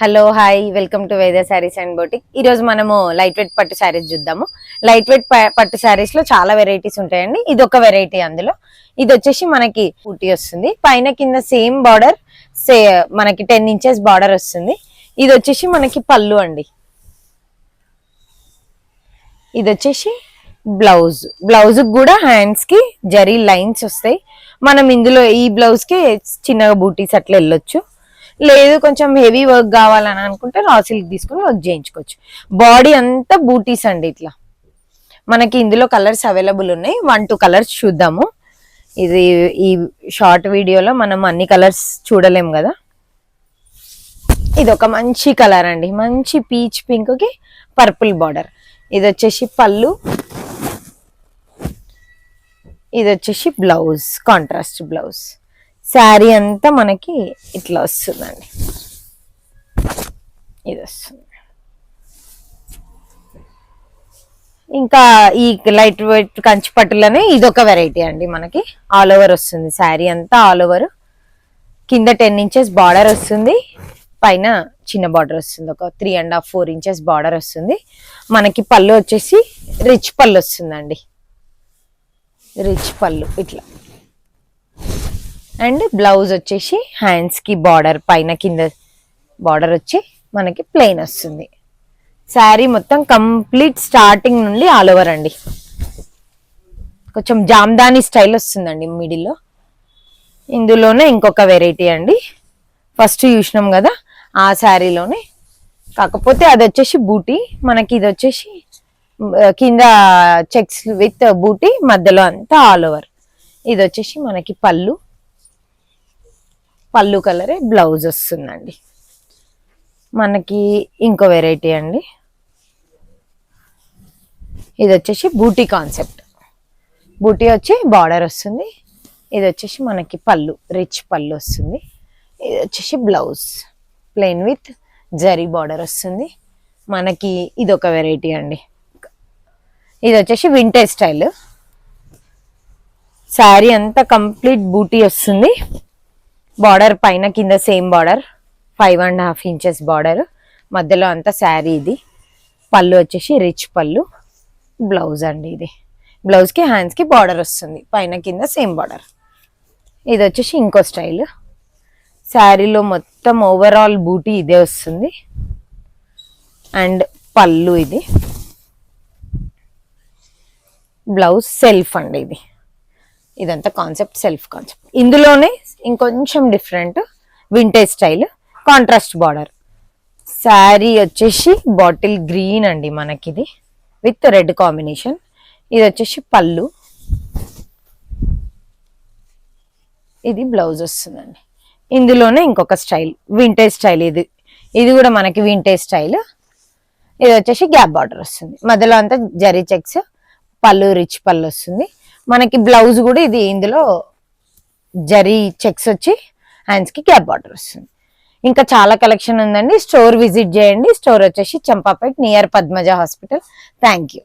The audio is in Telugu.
హలో హాయ్ వెల్కమ్ టు వేద శారీస్ అండ్ బోటిక్. ఈ రోజు మనము లైట్ వెయిట్ పట్టు శారీస్ చూద్దాము. లైట్ వెయిట్ పట్టు శారీస్ లో చాలా వెరైటీస్ ఉంటాయండి. ఇది ఒక వెరైటీ. అందులో ఇది వచ్చేసి మనకి ఊటీ వస్తుంది, పైన కింద సేమ్ బార్డర్, మనకి 10 ఇంచెస్ బార్డర్ వస్తుంది. ఇది వచ్చేసి మనకి పళ్ళు అండి. ఇది వచ్చేసి బ్లౌజ్. బ్లౌజ్ కూడా హ్యాండ్స్ కి జరీ లైన్స్ వస్తాయి. మనం ఇందులో ఈ బ్లౌజ్ కి చిన్నగా బూటీస్ అట్లా వెళ్ళొచ్చు. లేదు కొంచెం హెవీ వర్క్ కావాలని అనుకుంటే రా సిల్క్ తీసుకుని వర్క్ చేయించుకోవచ్చు. బాడీ అంతా బూటీస్ అండి. ఇట్లా మనకి ఇందులో కలర్స్ అవైలబుల్ ఉన్నాయి. 1-2 కలర్స్ చూద్దాము. ఇది ఈ షార్ట్ వీడియోలో మనం అన్ని కలర్స్ చూడలేం కదా. ఇది ఒక మంచి కలర్ అండి, మంచి పీచ్ పింక్ కి పర్పుల్ బార్డర్. ఇది వచ్చేసి పళ్ళు, ఇది వచ్చేసి బ్లౌజ్, కాంట్రాస్ట్ బ్లౌజ్. శారీ అంతా మనకి ఇట్లా వస్తుందండి. ఇది వస్తుంది. ఇంకా ఈ లైట్ వెయిట్ కంచి పట్టులోనే ఇదొక వెరైటీ అండి. మనకి ఆల్ ఓవర్ వస్తుంది శారీ అంతా. ఆల్ ఓవర్ కింద 10 ఇంచెస్ బార్డర్ వస్తుంది, పైన చిన్న బార్డర్ వస్తుంది. ఒక 3.5-4 ఇంచెస్ బార్డర్ వస్తుంది. మనకి పళ్ళు వచ్చేసి రిచ్ పళ్ళు వస్తుందండి. రిచ్ పళ్ళు ఇట్లా. అండ్ బ్లౌజ్ వచ్చేసి హ్యాండ్స్ కి బార్డర్, పైన కింద బార్డర్ వచ్చి మనకి ప్లెయిన్ వస్తుంది. శారీ మొత్తం కంప్లీట్ స్టార్టింగ్ నుండి ఆల్ ఓవర్ అండి. కొంచెం జామ్దాని స్టైల్ వస్తుందండి మిడిల్లో. ఇందులోనే ఇంకొక వెరైటీ అండి. ఫస్ట్ చూసినాం కదా ఆ శారీలోనే, కాకపోతే అది వచ్చేసి బూటీ. మనకి ఇది వచ్చేసి కింద చెక్స్ విత్ బూటీ, మధ్యలో అంతా ఆల్ ఓవర్. ఇది వచ్చేసి మనకి పళ్ళు, పళ్ళు కలరే బ్లౌజ్ వస్తుందండి. మనకి ఇంకో వెరైటీ అండి. ఇది వచ్చేసి బూటీ కాన్సెప్ట్. బూటీ వచ్చి బార్డర్ వస్తుంది. ఇది వచ్చేసి మనకి పళ్ళు, రిచ్ పళ్ళు వస్తుంది. ఇది వచ్చేసి blouse plain with zari border వస్తుంది. మనకి ఇది ఒక వెరైటీ అండి. ఇది వచ్చేసి వింటేజ్ స్టైల్. శారీ అంతా కంప్లీట్ బూటీ వస్తుంది. బార్డర్ పైన కింద సేమ్ బార్డర్, 5.5 ఇంచెస్ బార్డర్, మధ్యలో అంతా శారీ. ఇది పళ్ళు వచ్చేసి రిచ్ పళ్ళు, బ్లౌజ్ అండి. ఇది బ్లౌజ్ కి హ్యాండ్స్ కి బార్డర్ వస్తుంది, పైన కింద సేమ్ బార్డర్. ఇది వచ్చేసి ఇంకో స్టైల్. శారీలో మొత్తం ఓవరాల్ బూటీ ఇదే వస్తుంది. అండ్ పళ్ళు, ఇది బ్లౌజ్ సెల్ఫ్ అండి. ఇది ఇదంతా కాన్సెప్ట్ సెల్ఫ్ కాన్సెప్ట్. ఇందులోనే ఇంకొంచెం different vintage style, contrast border. Sari వచ్చేసి బాటిల్ గ్రీన్ అండి మనకిది, విత్ రెడ్ కాంబినేషన్. ఇది వచ్చేసి పళ్ళు, ఇది బ్లౌజ్ వస్తుందండి. ఇందులోనే ఇంకొక స్టైల్ వింటేజ్ స్టైల్. ఇది కూడా మనకి వింటేజ్ స్టైల్. ఇది వచ్చేసి గ్యాప్ బార్డర్ వస్తుంది, మధ్యలో అంతా జరీ చెక్స్, పళ్ళు రిచ్ పళ్ళు వస్తుంది. మనకి బ్లౌజ్ కూడా ఇది ఇందులో జరీ చెక్స్ వచ్చి హ్యాండ్స్ కి గ్యాప్ బార్డర్ వస్తుంది. ఇంకా చాలా కలెక్షన్ ఉందండి. స్టోర్ విజిట్ చేయండి. స్టోర్ వచ్చేసి Champapet, near Padmaja hospital. Thank you.